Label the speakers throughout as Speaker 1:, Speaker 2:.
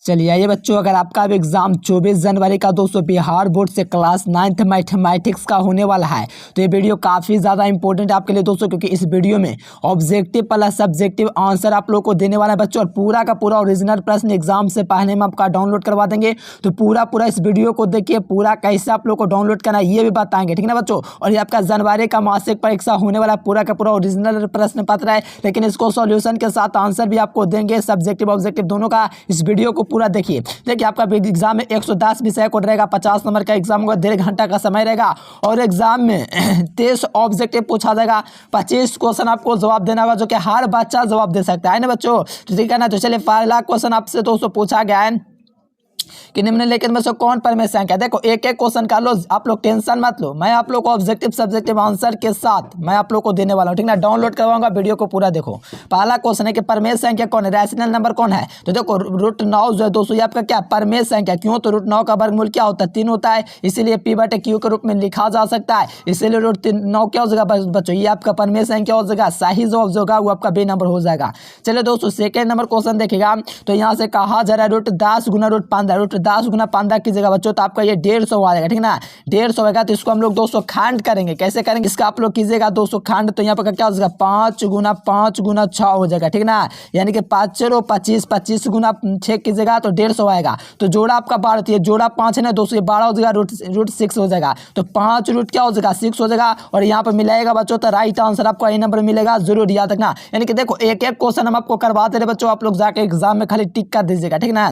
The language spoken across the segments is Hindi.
Speaker 1: चलिए आइए बच्चों, अगर आपका अब एग्जाम 24 जनवरी का दोस्तों बिहार बोर्ड से क्लास 9th मैथमेटिक्स का होने वाला है, तो ये वीडियो काफ़ी ज़्यादा इंपॉर्टेंट है आपके लिए दोस्तों, क्योंकि इस वीडियो में ऑब्जेक्टिव प्लस सब्जेक्टिव आंसर आप लोग को देने वाला है बच्चों, और पूरा का पूरा ओरिजिनल प्रश्न एग्जाम से पहले में आपका डाउनलोड करवा देंगे। तो पूरा इस वीडियो को देखिए, पूरा कैसे आप लोग को डाउनलोड करना है ये भी बताएंगे, ठीक है ना बच्चों। और ये आपका जनवरी का मासिक परीक्षा होने वाला पूरा का पूरा ओरिजिनल प्रश्न पत्र है, लेकिन इसको सॉल्यूशन के साथ आंसर भी आपको देंगे, सब्जेक्टिव ऑब्जेक्टिव दोनों का। इस वीडियो को पूरा देखिए। देखिए आपका एग्जाम में 110 विषय कोड रहेगा, 50 नंबर का एग्जाम होगा, 1.5 घंटा का समय रहेगा, और एग्जाम में 23 ऑब्जेक्टिव पूछा जाएगा, 25 क्वेश्चन आपको जवाब देना होगा, जो कि हर बच्चा जवाब दे सकता है ना बच्चों, ठीक है ना। तो चलिए पहला क्वेश्चन आपसे दोस्तों पूछा गया है कि निम्नलिखित में से कौन परमेय संख्या। देखो एक एक क्वेश्चन कर लो, आप लोग टेंशन मत लो, मैं आप लोग को ऑब्जेक्टिव सब्जेक्टिव आंसर के साथ मैं आप लोग को देने वाला हूं, ठीक ना। डाउनलोड करवाऊंगा, वीडियो को पूरा देखो। पहला क्वेश्चन है कि परमेय संख्या कौन है, रैशनल नंबर कौन है। तो देखो √9 जो है दोस्तों ये आपका क्या परमेय संख्या, क्यों तो √9 का वर्गमूल क्या होता है 3 होता है, इसीलिए P/Q के रूप में लिखा जा सकता है, इसीलिए √9 क्या हो जाएगा बच्चों, ये आपका परमेय संख्या हो जाएगा। सही जवाब जो होगा वो आपका बी नंबर हो जाएगा। चलिए दोस्तों सेकेंड नंबर क्वेश्चन देखिएगा, तो यहाँ से कहा जा रहा है √10 गुना √15, √10 गुना 15 की जगह बच्चों तो आपका ये 150 आ जाएगा, ठीक ना। 150 होगा तो इसको हम लोग दोस्तों खंड करेंगे। कैसे करेंगे इसका आप लोग कीजिएगा दोस्तों खंड, तो यहाँ पर क्या हो जाएगा 5 गुना 5 गुना 6 हो जाएगा, ठीक ना। यानी कि 5 × 25, 25 गुना 6 कीजिएगा तो 150 आएगा। तो जोड़ा आपका 12 होती है, जोड़ा 5 है ना दोस्तों, ये 12 हो जाएगा, √6 हो जाएगा, तो 5 रूट क्या हो जाएगा 6 हो जाएगा, और यहाँ पर मिलाएगा बच्चों तो राइट आंसर आपको ए नंबर मिलेगा, जरूर याद रखना। यानी कि देखो एक एक क्वेश्चन हम आपको करवाते रहे बच्चों, आप लोग जाके एग्जाम में खाली टिक कर दीजिएगा, ठीक ना।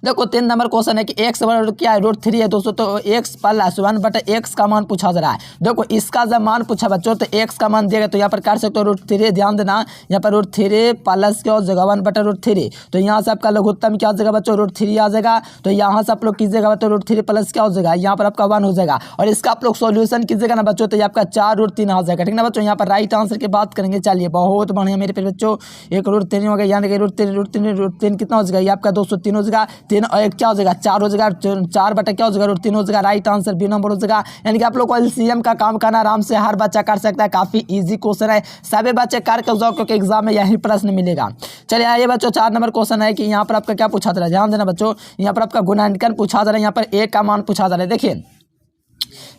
Speaker 1: देखो 3 नंबर क्वेश्चन है कि x क्या है √3 है दोस्तों, तो x + 1/x का मान पूछा जा रहा है। देखो इसका जब मान पूछा बच्चों तो x का मान दिएगा, तो यहाँ पर कर सकते हो √3, ध्यान देना यहाँ पर √3 प्लस क्या हो जाएगा 1/√3, तो यहाँ से आपका लघुत्तम क्या हो जाएगा बच्चों √3 आ जाएगा। तो यहाँ से आप लोग कीजिएगा बच्चों √3 प्लस क्या हो जाएगा, यहाँ पर आपका 1 हो जाएगा, और इसका आप लोग सोल्यूशन कीजिएगा ना बच्चों तो ये आपका 4√3 आ जाएगा, ठीक ना बच्चों। यहाँ पर राइट आंसर की बात करेंगे। चलिए बहुत बढ़िया मेरे पे बच्चों, 1 √3 हो गया, यानी कि √3 कितना हो जाएगा, ये आपका दोस्तों 3 हो जाएगा, 3 और 1 क्या हो जाएगा 4 हो जाएगा, 4 बटा क्या हो जाएगा √3 हो जाएगा, राइट आंसर बी नंबर हो जाएगा। यानी कि आप लोग को एलसीएम का काम करना आराम से हर बच्चा कर सकता है, काफी इजी क्वेश्चन है, सभी बच्चे करके जाओ क्योंकि एग्जाम में यही प्रश्न मिलेगा। चलिए आइए बच्चों 4 नंबर क्वेश्चन है कि यहाँ पर आपका क्या पूछा जा रहा है, ध्यान देना बच्चों, यहाँ पर आपका गुणांकन पूछा जा रहा है, यहाँ पर ए का मान पूछा जा रहा है।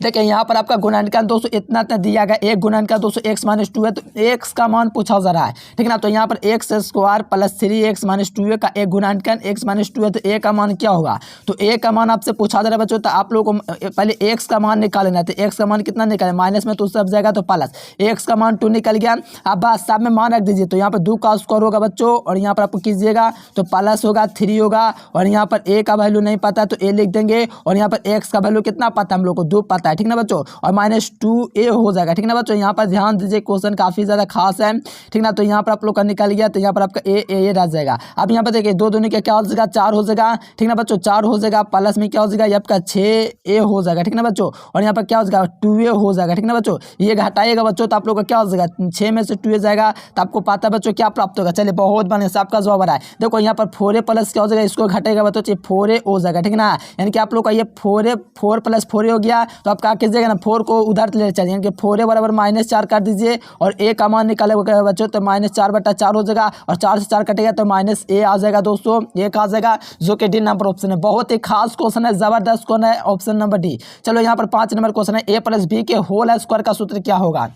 Speaker 1: देखिए यहाँ पर आपका गुणांकन दोस्तों इतना दिया गया, एक गुणांकन दोस्तों x - 2 है, तो x का मान पूछा जा रहा है, ठीक ना। तो यहाँ पर x² + 3x - 2 का एक गुणांकन x - 2 है, तो a का मान क्या होगा, तो a का मान आपसे पूछा जा रहा है बच्चों, तो आप लोगों को पहले x का मान निकालना है। तो x का मान कितना निकाले, माइनस में तो सब जाएगा तो प्लस, x का मान 2 निकल गया। अब बस सब में मान रख दीजिए, तो यहाँ पर 2 का स्क्वायर होगा बच्चों, और यहाँ पर आपको कीजिएगा तो प्लस होगा 3 होगा, और यहाँ पर a का वैल्यू नहीं पता तो a लिख देंगे, और यहाँ पर x का वैल्यू कितना पता हम लोग को 2 पता है, ठीक ना बच्चों, और -2a हो जाएगा, ठीक ना बच्चों। यहाँ पर ध्यान दीजिए क्वेश्चन काफी ज्यादा खास है, ठीक ना। तो यहाँ पर आप लोग का निकल गया, तो यहाँ पर आपका ए रह जाएगा। अब यहाँ पर देखिए 2 दूनी क्या हो जाएगा 4 हो जाएगा, ठीक ना बच्चों, 4 हो जाएगा, प्लस में क्या हो जाएगा ये आपका 6a हो जाएगा, ठीक ना बच्चों, और यहाँ पर क्या हो जाएगा 2a हो जाएगा, ठीक ना बच्चों। ये घटाइएगा बच्चों तो आप लोग का क्या हो जाएगा 6 में से 2a जाएगा, तो आपको पता है बच्चों क्या प्राप्त होगा। चलिए बहुत बढ़िया से आपका जवाब आ रहा है। देखो यहाँ पर 4a प्लस क्या हो जाएगा, इसको घटेगा बच्चों 4a हो जाएगा, ठीक ना। यानी कि आप लोग का ये 4 + 4a हो गया, तो आप क्या कीजिएगा ना 4 को उधर ले चलिए, यानी कि 4a = -4 कर दीजिए, और a का मान निकालेगा बच्चों तो -4/4 हो जाएगा, और 4 से 4 कटेगा तो -a आ जाएगा दोस्तों, 1 आ जाएगा, जो कि डी नंबर ऑप्शन है। बहुत ही खास क्वेश्चन है, जबरदस्त क्वेश्चन है, ऑप्शन नंबर डी। चलो यहाँ पर 5 नंबर क्वेश्चन है, a + b के होल स्क्वायर का सूत्र क्या होगा।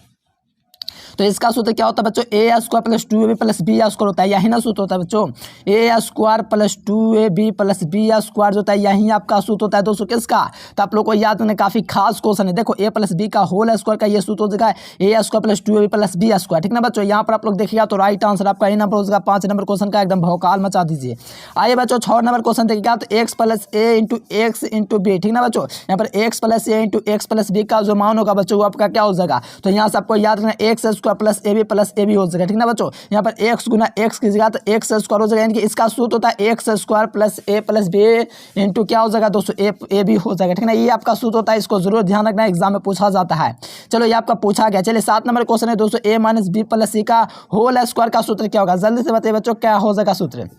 Speaker 1: तो इसका सूत्र क्या होता है बच्चों, a² + 2ab + b² होता है, यही ना सूत्र होता है बच्चों, a² + 2ab + b² होता है, यही आपका सूत्र होता है दोस्तों किसका। तो आप लोग को याद रखना काफी खास क्वेश्चन है। देखो a + b का होल स्क्वायर का ये सूत्र हो जाएगा a² + 2ab + b², ठीक ना बच्चों। यहाँ पर आप लोग देखिएगा तो राइट आंसर आपका ए नंबर हो जाएगा। 5 नंबर क्वेश्चन का एकदम भौकाल मचा दीजिए। आइए बच्चों 6 नंबर क्वेश्चन देखिएगा, तो x + a × x × b, ठीक ना बच्चों। यहाँ पर x + a × x + b का जो मान होगा बच्चों वो आपका क्या हो जाएगा, तो यहाँ से आपको याद रखना x² + ab हो जाएगा, ठीक ना बच्चों। यहाँ पर x गुना x की जगह तो x² हो जाएगा, यानी कि इसका सूत्र होता है x² + a + b इंटू क्या हो जाएगा दोस्तों a b हो जाएगा, ठीक ना। ये आपका सूत्र होता है, इसको जरूर ध्यान रखना, एग्जाम में पूछा जाता है। चलो ये आपका पूछा गया। चलिए 7 नंबर क्वेश्चन है दोस्तों, a - b + c का होल स्क्वायर का सूत्र क्या होगा, जल्दी से बताइए बच्चों क्या हो जाएगा सूत्र।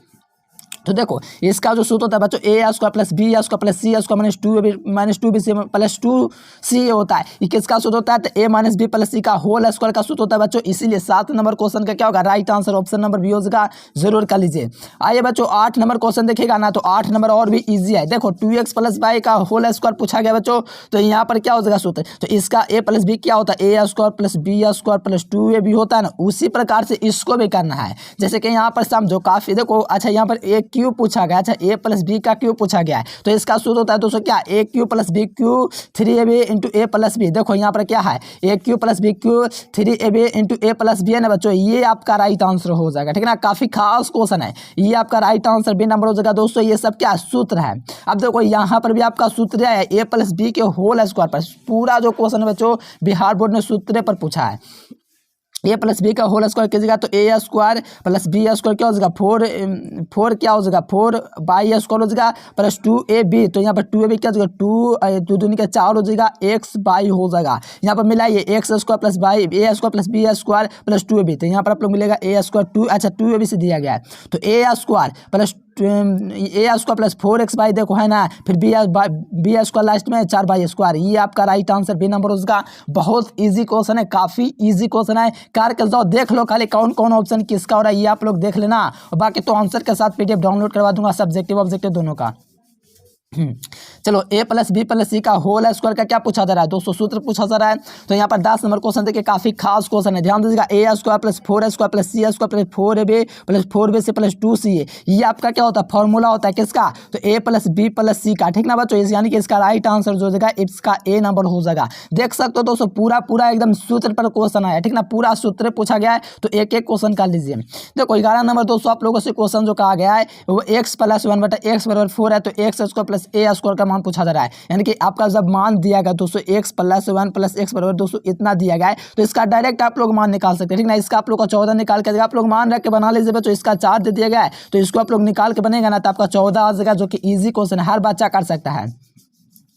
Speaker 1: तो देखो इसका जो सूत्र होता है बच्चों A square plus B square plus C square minus two B C plus two C होता है। ये किसका सूत्र होता है? तो A minus B plus C का होल स्क्वायर का सूत्र होता है बच्चों। इसीलिए 7 नंबर क्वेश्चन का क्या होगा? Right answer option number B होगा। जरूर कर लीजिए। आइए बच्चों 8 नंबर क्वेश्चन देखिएगा ना, तो 8 नंबर और भी ईजी है। देखो 2x प्लस वाई का होल स्क्वायर पूछा गया बच्चों, तो यहाँ पर क्या हो जाएगा सूत्र? तो इसका ए प्लस बी क्या होता है? A square plus B square plus 2ab होता है ना, उसी प्रकार से इसको भी करना है। जैसे कि यहाँ पर समझो काफी, देखो अच्छा यहाँ पर ए क्यूब पूछा गया, ए प्लस बी का क्यूब पूछा गया है, तो इसका सूत्र होता है दोस्तों क्या? A cube plus B cube 3ab into A plus B. देखो यहाँ पर क्या है? A cube plus B cube 3ab into A plus B है ना बच्चों, ये आपका राइट आंसर हो जाएगा। ठीक है ना, काफी खास क्वेश्चन है, ये आपका राइट आंसर बी नंबर हो जाएगा दोस्तों। ये सब क्या सूत्र है? अब देखो यहाँ पर भी आपका सूत्र है ए प्लस बी के होल स्क्वायर पर। पूरा जो क्वेश्चन बच्चों बिहार बोर्ड ने सूत्र पर पूछा है। ए प्लस बी का होल स्क्वायर कीजिएगा तो A square plus B square क्या हो जाएगा? 4 क्या हो जाएगा? 4 बाई स्क्वायर हो जाएगा प्लस 2ab। तो यहाँ पर 2ab क्या हो जाएगा? 2 दूनी का 4 हो जाएगा, x बाई हो जाएगा। यहाँ पर मिला ये x square plus by a square plus B square plus 2ab। तो यहाँ पर आप लोग मिलेगा ए स्क्वायर 2, अच्छा 2ab से दिया गया है, तो A square plus A square plus 4x by देखो है ना, फिर बी स्क्वायर लास्ट में 4 बाई स्क्वायर। ये आपका राइट आंसर बी नंबर उसका। बहुत इजी क्वेश्चन है, काफी इजी क्वेश्चन है। करके जाओ देख लो खाली कौन कौन ऑप्शन किसका हो रहा है, ये आप लोग देख लेना। और बाकी तो आंसर के साथ पीडीएफ डाउनलोड करवा दूंगा सब्जेक्टिव ऑब्जेक्टिव दोनों का। चलो ए प्लस बी प्लस सी का होल स्क्वायर का क्या पूछा जा रहा है दोस्तों? सूत्र पूछा जा रहा है। तो यहाँ पर 10 नंबर क्वेश्चन देखिए, काफी खास क्वेश्चन है, ध्यान दीजिएगा। A square plus 4 square plus C square plus 4ab plus 4b से प्लस 2c, ये आपका क्या होता है? फॉर्मूला होता है किसका? तो ए प्लस बी प्लस सी का। ठीक ना बच्चों, यानी कि इसका राइट आंसर जो हो जाएगा इसका ए नंबर हो जाएगा। देख सकते हो दोस्तों पूरा एकदम सूत्र पर क्वेश्चन आया। ठीक ना, पूरा सूत्र पूछा गया है, तो एक एक क्वेश्चन कर लीजिए। देखो 11 नंबर दोस्तों आप लोगों से क्वेश्चन जो कहा गया है वो x प्लस 1 बटा x बराबर 4 है, तो x square plus A square का मान पूछा जा रहा है। यानी कि आपका जब मान दिया गया दोस्तों x प्लस 1 प्लस x बराबर दोस्तों इतना दिया गया है, तो इसका डायरेक्ट आप लोग मान निकाल सकते हैं। ठीक ना, इसका आप लोग का 14 निकाल के आप लोग मान रख के बना लीजिए बच्चों। इसका 4 दे दिया गया है, तो इसको आप लोग निकाल के बनेगा ना, तो आपका 14 आ जाएगा, जो कि इजी क्वेश्चन है, हर बच्चा कर सकता है।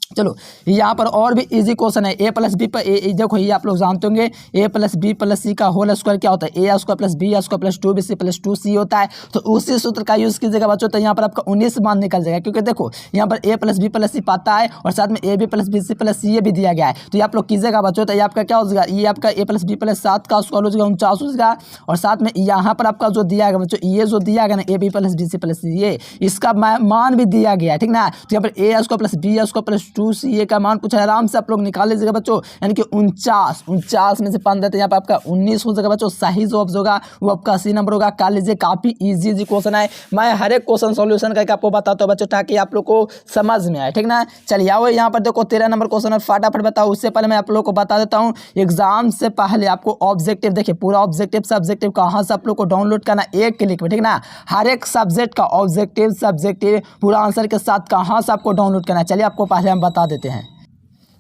Speaker 1: चलो यहाँ पर और भी इजी क्वेश्चन है। ए प्लस बी पर देखो ये आप लोग जानते होंगे, A plus B plus C का होल स्क्वायर क्या होता है? A square plus B square plus 2bc plus 2c होता है। तो उसी सूत्र का यूज कीजिएगा बच्चों, तो यहाँ पर आपका 19 मान निकल जाएगा। क्योंकि देखो यहाँ पर A plus B plus C पाता है और साथ में A B plus B C plus C भी दिया गया है। तो ये आप लोग कीजिएगा बच्चों, तो ये आपका क्या हो जाएगा? ये आपका ए प्लस बी प्लस 7 का स्क्वायर हो जाएगा 49 हो जाएगा। और साथ में यहाँ पर आपका जो दिया गया बच्चों, ये जो दिया गया ना A B plus B C plus C, ये इसका मान भी दिया गया है। ठीक ना, तो यहाँ पर A square plus B square plus 2c का मान कुछ आराम से आप लोग निकाल लीजिएगा बच्चों। यानी कि 49 में से 15 तो यहाँ पे आपका 19 हो जाएगा बच्चों। सही जो ऑप्शन होगा वो आपका सी नंबर होगा। कर लीजिए, काफी इजी क्वेश्चन है। मैं हर एक क्वेश्चन सॉल्यूशन करके आपको बताता हूँ बच्चों, ताकि आप लोग को समझ में आए। ठीक ना, चलिए आओ यहाँ पर देखो 13 नंबर क्वेश्चन है, फटाफट बताओ। उससे पहले मैं आप लोग को बता देता हूँ, एग्जाम से पहले आपको ऑब्जेक्टिव देखिए, पूरा ऑब्जेक्टिव सब्जेक्टिव कहाँ से आप लोग को डाउनलोड करना, एक क्लिक में। ठीक ना, हर एक सब्जेक्ट का ऑब्जेक्टिव सब्जेक्टिव पूरा आंसर के साथ कहाँ से आपको डाउनलोड करना है, चलिए आपको पहले हम बता देते हैं।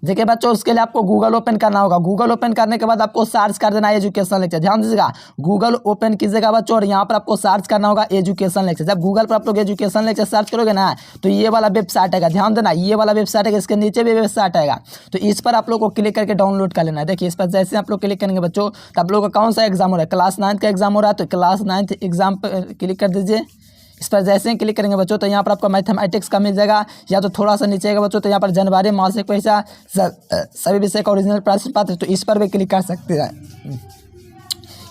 Speaker 1: देखिए बच्चों, उसके लिए आपको गूगल ओपन करना होगा। गूगल ओपन करने के बाद आपको सर्च कर देना है एजुकेशन लेक्चर। ध्यान दीजिएगा, गूगल ओपन कीजिएगा बच्चों और यहाँ पर आपको सर्च करना होगा एजुकेशन लेक्चर। जब गूगल पर आप लोग एजुकेशन लेक्चर सर्च करोगे ना, तो ये वाला वेबसाइट आएगा। ध्यान देना, ये वाला वेबसाइट है, इसके नीचे भी वेबसाइट आएगा। तो इस पर आप लोग को क्लिक करके डाउनलोड कर लेना है। देखिए इस पर जैसे आप लोग क्लिक करेंगे बच्चों, तो आप लोग का कौन सा एग्जाम हो रहा है? क्लास 9 का एग्जाम हो रहा है, तो क्लास 9 एग्जाम पर क्लिक कर दीजिए। इस पर जैसे ही क्लिक करेंगे बच्चों, तो यहाँ पर आपका मैथमेटिक्स का मिल जाएगा, या तो थोड़ा सा नीचे आएगा बच्चों, तो यहाँ पर जनवरी मासिक परीक्षा सभी विषय का ओरिजिनल प्रश्न पत्र, तो इस पर भी क्लिक कर सकते हैं।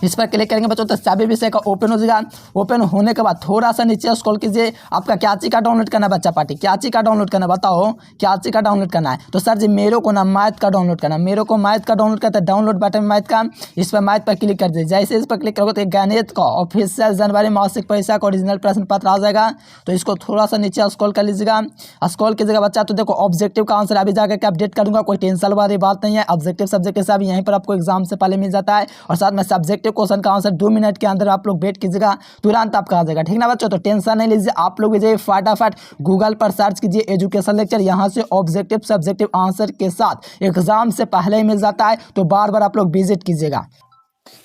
Speaker 1: इस पर क्लिक करेंगे बच्चों, तो सभी विषय का ओपन हो जाएगा। ओपन होने के बाद थोड़ा सा नीचे स्क्रॉल कीजिए। आपका क्या चीज का डाउनलोड करना है बच्चा पार्टी? क्या चीज का डाउनलोड करना है बताओ, क्या चीज का डाउनलोड करना है? तो सर जी मेरे को ना मैथ का डाउनलोड करना है। मेरे को मैथ का डाउनलोड करता है, डाउनलोड बटन मैथ का, इस पर मैथ पर क्लिक कर दीजिए। जैसे इस पर क्लिक करोगे तो गणित का ऑफिशियल जनवरी मासिक परीक्षा का ओरिजिनल प्रश्न पत्र आ जाएगा। तो इसको थोड़ा सा नीचे स्क्रॉल कर लीजिएगा। स्क्रॉल कीजिएगा बच्चा, तो देखो ऑब्जेक्टिव का आंसर अभी जाकर अपडेट करूंगा, कोई टेंशन वाली बात नहीं है। ऑब्जेक्टिव सब्जेक्ट सब यहीं पर आपको एग्जाम से पहले मिल जाता है, और साथ में सब्जेक्टिव क्वेश्चन का आंसर 2 मिनट के अंदर आप लोग वेट कीजिएगा, तुरंत आपका आ जाएगा। ठीक ना बच्चों, तो टेंशन नहीं लीजिए। आप लोग जाइए फटाफट गूगल पर सर्च कीजिए एजुकेशन लेक्चर, यहाँ से ऑब्जेक्टिव सब्जेक्टिव आंसर के साथ एग्जाम से पहले ही मिल जाता है, तो बार बार आप लोग विजिट कीजिएगा।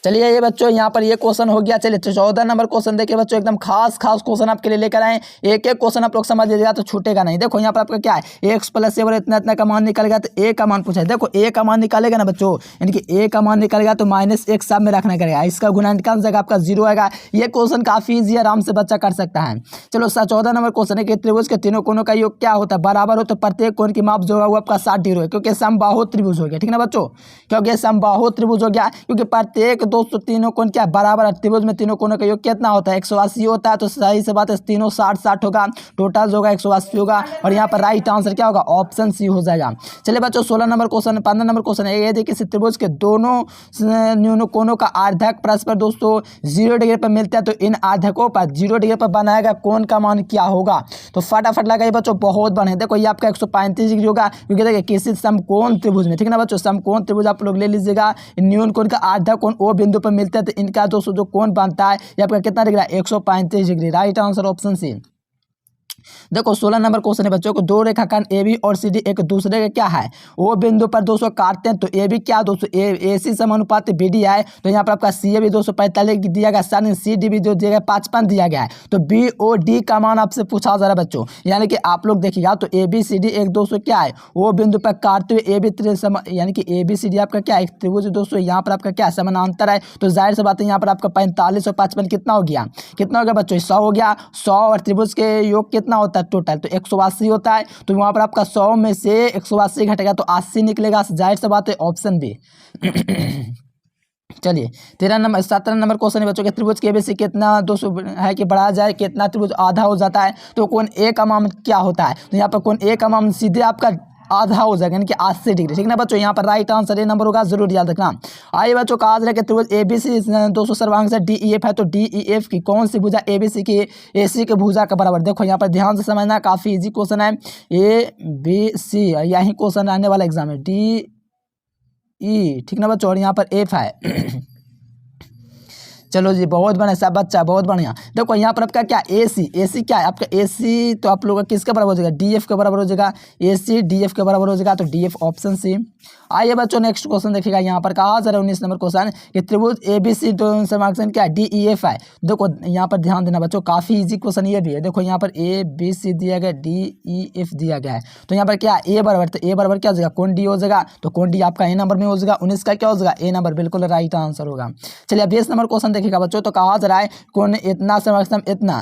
Speaker 1: चलिए ये बच्चों यहाँ पर ये क्वेश्चन हो गया। चलिए 14 नंबर क्वेश्चन देखिए बच्चों, एकदम खास क्वेश्चन आपके लिए लेकर आए। एक एक क्वेश्चन आप लोग समझ लीजिएगा तो छूटेगा नहीं। देखो यहाँ पर आपका क्या है, एक्स प्लस ए इतना इतना का मान निकलेगा तो ए का मान पूछा है। देखो ए का मान निकालेगा ना बच्चों, यानी कि ए का मान निकलेगा तो -1 सब में रखना करेगा, इसका गुणनखंड जगह आपका 0 आएगा। ये क्वेश्चन काफी ईजी, आराम से बच्चा कर सकता है। चलो 14 नंबर क्वेश्चन है कि त्रिभुज के तीनों कोनों का योग क्या होता है, बराबर हो तो प्रत्येक कोण की माप जो है वो आपका 60 डिग्री है, क्योंकि समबाहु त्रिभुज हो गया। ठीक ना बच्चों, क्योंकि समबाहु त्रिभुज हो गया, क्योंकि प्रत्येक दोस्तों तीनों कोण क्या बराबर है। त्रिभुज में तीनों कोनों का योग कितना होता है, 180 होता है। तो सही से बात है, तीनों 60 होगा, टोटल होगा 180 होगा। और यहाँ पर राइट आंसर क्या होगा, ऑप्शन सी हो जाएगा। चलिए बच्चों 16 नंबर क्वेश्चन, 15 नंबर क्वेश्चन है ये देखिए, त्रिभुज के दोनों न्यून कोनों का आर्धक परस्पर दोस्तों 0 डिग्री पर मिलता है, तो इन आर्धकों पर 0 डिग्री पर बनाएगा कोण का मान क्या होगा। तो फटाफट लगाइए बच्चों, बहुत बने। देखो ये आपका 135 डिग्री होगा, क्योंकि देखिए किसी समकोण त्रिभुज में, ठीक ना बच्चों, समकोण त्रिभुज आप लोग ले लीजिएगा, न्यून कोण का आधा कोण ओ बिंदु पर मिलता है, तो इनका दोस्तों जो कोण बनता है ये आपका कितना degree, 135 degree. Right answer option C. देखो 16 नंबर क्वेश्चन है बच्चों को, दो रेखाखंड ए बी और सी डी एक दूसरे के क्या है, वो बिंदु पर दोस्तों काटते हैं। तो ए बी क्या दोस्तों, ए सी समानुपात बी डी है, तो यहाँ पर आपका सी ए भी 245 दिया गया, साथ सी डी भी जो दिया गया 55 दिया गया है। तो बी ओ डी का मान आपसे पूछा जा रहा है बच्चों, यानी कि आप लोग देखिएगा तो ए बी सी डी एक दोस्तों क्या है, वो बिंदु पर काटते हुए ए बी यानी कि ए बी सी डी आपका क्या है, एक त्रिभुज दोस्तों यहाँ पर आपका क्या समानांतर है। तो जाहिर सी बात है यहाँ पर आपका 45 और 55 कितना हो गया, कितना हो गया बच्चों, 100 हो गया। 100 और त्रिभुज के योग कितना होता है टोटल, तो 180 होता है। तो वहां पर आपका 100 में से 180 घटेगा तो 80 निकलेगा, जाहिर सी बात है ऑप्शन बी। चलिए 17 नंबर क्वेश्चन है बच्चों के, त्रिभुज के एबीसी कितना दोस्तों है कि बढ़ा जाए कितना त्रिभुज आधा हो जाता है, तो कोण ए का मान क्या होता है। तो यहाँ पर कोण ए का मान सीधे आपका आधा हो जाएगा, यानी कि 80 डिग्री। ठीक ना बच्चों, यहाँ पर राइट आंसर ये नंबर होगा, जरूर याद रखना। आइए बच्चों कहा जा रहा है कि त्रिभुज एबीसी दोस्तों सर्वांग से डी ई एफ है, तो डी ई एफ की कौन सी भुजा एबीसी की ए सी के भुजा के बराबर। देखो यहाँ पर ध्यान से समझना, काफी इजी क्वेश्चन है, ए बी सी यही क्वेश्चन आने वाला एग्जाम में, डी ई, ठीक ना बच्चों, और यहाँ पर एफ है। चलो जी बहुत बढ़िया सब बच्चा, बहुत बढ़िया। देखो यहाँ पर आपका क्या ए सी क्या है आपका ए सी, तो आप लोगों का किसके बराबर हो जाएगा, डी एफ के बराबर हो जाएगा, ए सी डी एफ के बराबर हो जाएगा, तो डी एफ ऑप्शन सी। आइए बच्चों नेक्स्ट क्वेश्चन देखिएगा, यहाँ पर कहा जा रहा है 19 नंबर क्वेश्चन कि त्रिभुज ए बी सी समांतर क्या डी ई एफ है। देखो यहाँ पर ध्यान देना बच्चों, काफी इजी क्वेश्चन ये भी है। देखो यहाँ पर ए बी सी दिया गया, डी ई एफ दिया गया है, तो यहाँ पर क्या ए बराबर, तो ए बराबर क्या हो जाएगा, कौन डी हो जाएगा, तो कौन डी आपका ए नंबर में हो जाएगा, 19 का क्या हो जाएगा ए नंबर, बिल्कुल राइट आंसर होगा। चलिए 20 नंबर क्वेश्चन देखिएगा बच्चों, तो कहा जा रहा है कौन इतना समक्षम इतना।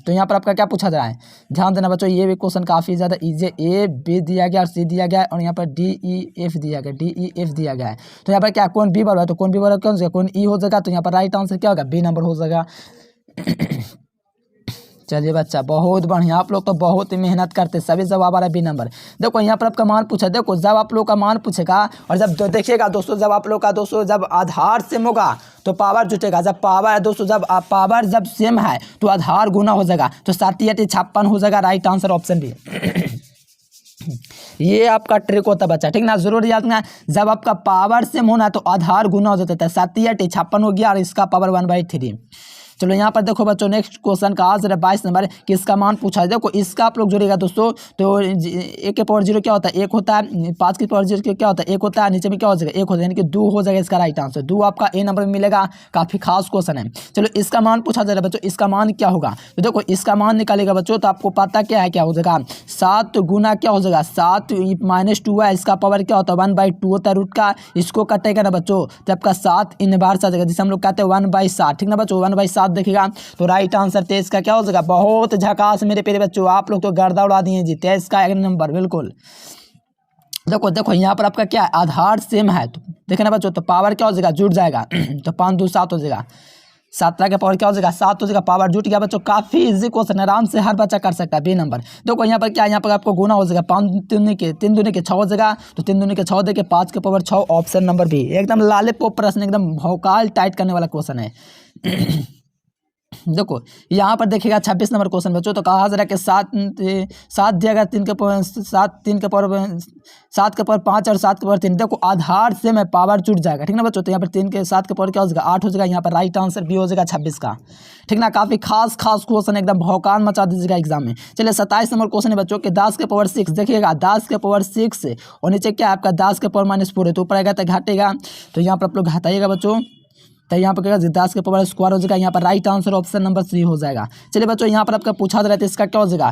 Speaker 1: तो यहाँ पर आपका क्या पूछा जा रहा है, ध्यान देना बच्चों, ये भी क्वेश्चन काफी ज्यादा इजी है। ए बी दिया गया और सी दिया गया है, और यहाँ पर डी ई एफ दिया गया, डी ई एफ दिया गया है। तो यहाँ पर क्या कौन बी बराबर, तो कौन बी बराबर कौन सा, कौन ई हो जाएगा, तो यहाँ पर राइट आंसर क्या होगा, बी नंबर हो जाएगा। चलिए बच्चा बहुत बढ़िया, आप लोग तो बहुत ही मेहनत करते, सभी जवाब आ रहा है बी नंबर। देखो यहाँ पर आपका मान पूछा, देखो जब आप लोग का मान पूछेगा और जब देखिएगा दोस्तों, जब आप लोग का दोस्तों जब आधार सेम होगा तो पावर जुटेगा, जब पावर दोस्तों जब पावर जब सेम है तो आधार गुना हो जाएगा, तो 7 8 56 हो जाएगा। Right answer option B. ये आपका ट्रिक होता है बच्चा, ठीक ना, जरूर याद रखना। जब आपका पावर सेम होना तो आधार गुना हो जाता है, 7 8 56 हो गया और इसका पावर 1/3। चलो यहाँ पर देखो बच्चों नेक्स्ट क्वेश्चन का आज 22 नंबर कि इसका मान पूछा है। देखो इसका आप लोग जोड़ेगा दोस्तों, तो 1 के पावर 0 क्या होता है, 1 होता है, 5 के पावर 0 क्या होता है, 1 होता है, नीचे में क्या हो जाएगा 1 होता है, यानी कि 2 हो जाएगा इसका राइट आंसर। 2 आपका ए नंबर में मिलेगा, काफी खास क्वेश्चन है। चलो इसका मान पूछा जा रहा है बच्चों, इसका मान क्या होगा, तो देखो इसका मान निकालेगा बच्चों, तो आपको पता क्या है, क्या हो जाएगा 7 गुना क्या हो जाएगा 7 -2 है, इसका पावर क्या होता है 1/2 होता है रूट का, इसको कटेगा ना बच्चों, तो आपका 7 इनवर्स आ जाएगा, जिसे हम लोग कहते हैं 1/7। ठीक ना बच्चों, 1/7 देखिएगा, तो राइट आंसर 23 का क्या हो जाएगा, बहुत झकास मेरे प्यारे बच्चों, आप लोग तो गर्दा उड़ा दिए जी, 23 का एक नंबर बिल्कुल। देखो यहाँ पर आपका क्या है, आधार सेम है, तो देखे ना बच्चों, तो पावर क्या हो जाएगा जुट जाएगा, तो 5 2 7 हो जाएगा, 17 का पावर क्या हो जाएगा 7 हो जाएगा, पावर जुट गया बच्चों। काफी इजी क्वेश्चन, आराम से हर बच्चा कर सकता है, बी नंबर। देखो यहाँ पर क्या, यहाँ पर आपको गुना हो जाएगा, 5 3 दूनी के 6 हो जाएगा, तो 3 दूनी के 6 देके 5 के पावर 6, ऑप्शन नंबर बी। एकदम लालेपो प्रश्न, एकदम भौकाल टाइट करने वाला क्वेश्चन है। देखो यहाँ पर देखिएगा 26 नंबर क्वेश्चन बच्चों, तो कहा जा रहा है कि 7 दिया गया, 3 के पावर 7 3 के पावर 7 के पावर 5 और 7 के पावर 3। देखो आधार से में पावर जुट जाएगा, ठीक ना बच्चों, तो यहाँ पर 3 के 7 के पावर क्या हो जाएगा 8 हो जाएगा, यहाँ पर राइट आंसर बी हो जाएगा 26 का। ठीक ना, काफी खास क्वेश्चन, एकदम भौकाल मचा दीजिएगा एग्जाम में। चलिए 27 नंबर क्वेश्चन है बच्चों के 10 के पावर 6। देखिएगा 10 के पावर 6 और नीचे क्या है आपका 10 के पावर -4 है, तो ऊपर आएगा तो घटेगा, तो यहाँ पर आप लोग हटाइएगा बच्चों, तो यहाँ पर क्या 10 के पावर स्क्वायर हो जाएगा। यहाँ पर राइट आंसर ऑप्शन नंबर 3 हो जाएगा। चलिए बच्चों यहाँ पर आपका पूछा जा रहा है, इसका क्या हो जाएगा,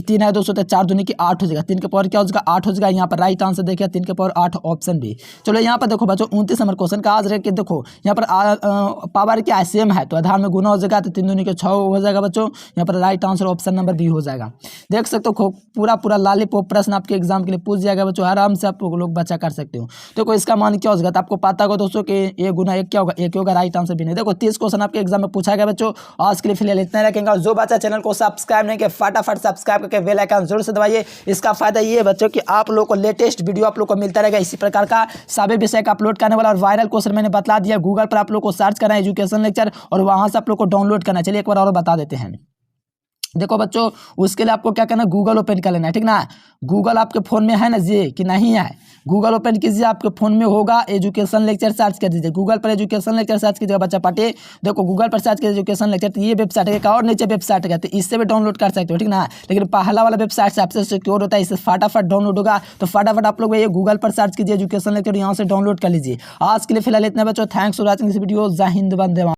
Speaker 1: 3 है 200 तो 4 दूनी की 8 हो जाएगा। 3 के पावर क्या हो जाएगा 8 हो जाएगा। यहाँ पर राइट आंसर देखिए 3 के पावर 8 ऑप्शन बी। चलो यहाँ पर देखो बच्चों 29 नंबर क्वेश्चन का आज रह के देखो यहाँ पर पावर क्या है सेम है, तो आधार में गुना हो जाएगा, तो 3 दूनी के 6 हो जाएगा बच्चों। यहाँ पर right answer option number B हो जाएगा। देख सकते हो पूरा लॉलीपॉप प्रश्न आपके एग्जाम के लिए पूछ जाएगा बच्चों, आराम से आप लोग बचा कर सकते हो। देखो इसका मान क्या हो जाएगा, तो आपको पता होगा दोस्तों कि ए गुना 1 क्या होगा, 1 होगा। राइट आंसर भी नहीं। देखो 30 क्वेश्चन आपके एग्जाम में पूछा गया बच्चों। आज के लिए फिलहाल इतना रखेंगे, और जो बच्चा चैनल को सब्सक्राइब नहीं किया फटाफट सब्सक्राइब करके बेल आइकन जरूर से दबाइए। इसका फायदा ये है बच्चों कि आप लोगों को लेटेस्ट वीडियो आप लोग को मिलता रहेगा इसी प्रकार का सभी विषय का अपलोड करने वाला। और वायरल क्वेश्चन मैंने बता दिया, गूगल पर आप लोग को सर्च करना है एजुकेशन लेक्चर, और वहां से आप लोग को डाउनलोड करना है। चलिए एक बार और बता देते हैं। देखो बच्चों उसके लिए आपको क्या करना है, गूगल ओपन कर लेना है, ठीक ना। गूगल आपके फ़ोन में है ना जी कि नहीं है, गूगल ओपन कीजिए, आपके फ़ोन में होगा, एजुकेशन लेक्चर सर्च कर दीजिए। गूगल पर एजुकेशन लेक्चर सर्च कीजिएगा बच्चा पार्टी। देखो गूगल पर सर्च कीजिए एजुकेशन लेक्चर, तो ये वेबसाइट है, और नीचे वेबसाइट है, तो इससे भी डाउनलोड कर सकते हो, ठीक ना। लेकिन पहला वाला वेबसाइट सबसे सिक्योर होता है, इससे फटाफट डाउनलोड होगा। तो फटाफट आप लोग ये गूगल पर सर्च कीजिए एजुकेशन लेक्चर, यहाँ से डाउनलोड कर लीजिए। आज के लिए फिलहाल इतना बच्चों, thanks for watching this video. जय हिंद, वंदे मातरम।